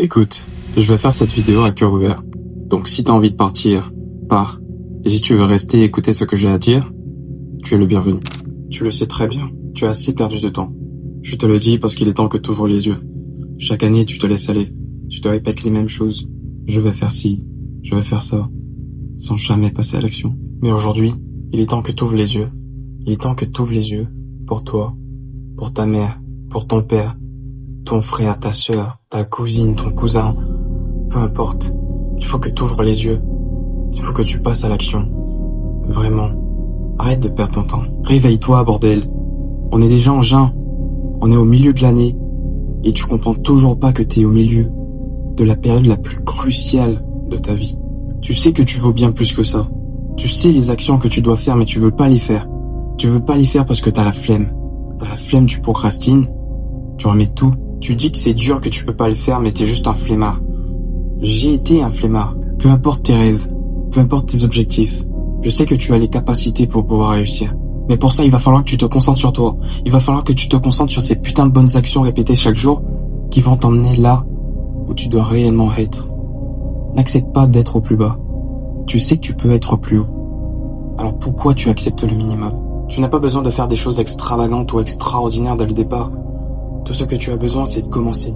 Écoute, je vais faire cette vidéo à cœur ouvert. Donc si t'as envie de partir, pars. Et si tu veux rester et écouter ce que j'ai à dire, tu es le bienvenu. Tu le sais très bien, tu as assez perdu de temps. Je te le dis parce qu'il est temps que tu ouvres les yeux. Chaque année, tu te laisses aller. Tu te répètes les mêmes choses. Je vais faire ci, je vais faire ça, sans jamais passer à l'action. Mais aujourd'hui, il est temps que tu ouvres les yeux. Il est temps que tu ouvres les yeux pour toi, pour ta mère, pour ton père, ton frère, ta sœur, ta cousine, ton cousin, peu importe. Il faut que tu ouvres les yeux. Il faut que tu passes à l'action. Vraiment. Arrête de perdre ton temps. Réveille-toi, bordel. On est déjà en juin. On est au milieu de l'année. Et tu comprends toujours pas que t'es au milieu de la période la plus cruciale de ta vie. Tu sais que tu vaux bien plus que ça. Tu sais les actions que tu dois faire, mais tu veux pas les faire. Tu veux pas les faire parce que t'as la flemme. T'as la flemme, tu procrastines. Tu remets tout. Tu dis que c'est dur, que tu peux pas le faire, mais t'es juste un flemmard. J'ai été un flemmard. Peu importe tes rêves, peu importe tes objectifs, je sais que tu as les capacités pour pouvoir réussir. Mais pour ça, il va falloir que tu te concentres sur toi. Il va falloir que tu te concentres sur ces putains de bonnes actions répétées chaque jour qui vont t'emmener là où tu dois réellement être. N'accepte pas d'être au plus bas. Tu sais que tu peux être au plus haut. Alors pourquoi tu acceptes le minimum? Tu n'as pas besoin de faire des choses extravagantes ou extraordinaires dès le départ. Tout ce que tu as besoin, c'est de commencer.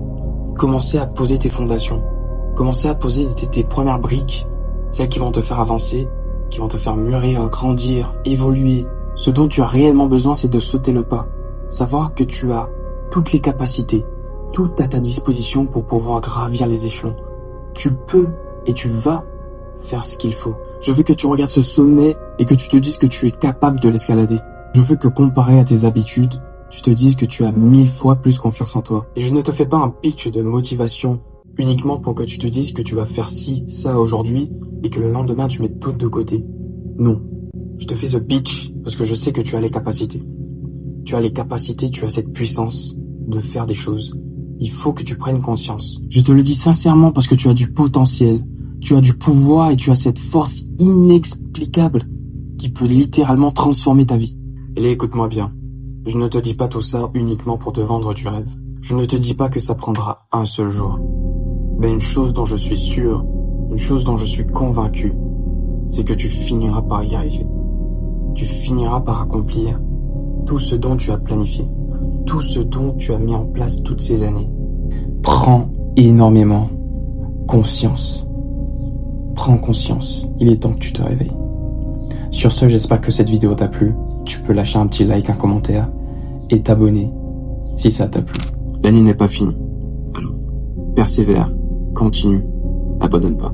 Commencer à poser tes fondations. Commencer à poser tes premières briques. Celles qui vont te faire avancer, qui vont te faire mûrir, grandir, évoluer. Ce dont tu as réellement besoin, c'est de sauter le pas. Savoir que tu as toutes les capacités, tout à ta disposition pour pouvoir gravir les échelons. Tu peux et tu vas faire ce qu'il faut. Je veux que tu regardes ce sommet et que tu te dises que tu es capable de l'escalader. Je veux que comparé à tes habitudes, tu te dises que tu as 1000 fois plus confiance en toi. Et je ne te fais pas un pitch de motivation uniquement pour que tu te dises que tu vas faire ci, ça aujourd'hui et que le lendemain tu mets tout de côté. Non. Je te fais ce pitch parce que je sais que tu as les capacités. Tu as les capacités, tu as cette puissance de faire des choses. Il faut que tu prennes conscience. Je te le dis sincèrement parce que tu as du potentiel, tu as du pouvoir et tu as cette force inexplicable qui peut littéralement transformer ta vie. Et là, écoute-moi bien. Je ne te dis pas tout ça uniquement pour te vendre du rêve. Je ne te dis pas que ça prendra un seul jour. Mais une chose dont je suis sûr, une chose dont je suis convaincu, c'est que tu finiras par y arriver. Tu finiras par accomplir tout ce dont tu as planifié, tout ce dont tu as mis en place toutes ces années. Prends énormément conscience. Prends conscience. Il est temps que tu te réveilles. Sur ce, j'espère que cette vidéo t'a plu. Tu peux lâcher un petit like, un commentaire et t'abonner si ça t'a plu. L'année n'est pas finie. Alors, persévère, continue, abandonne pas.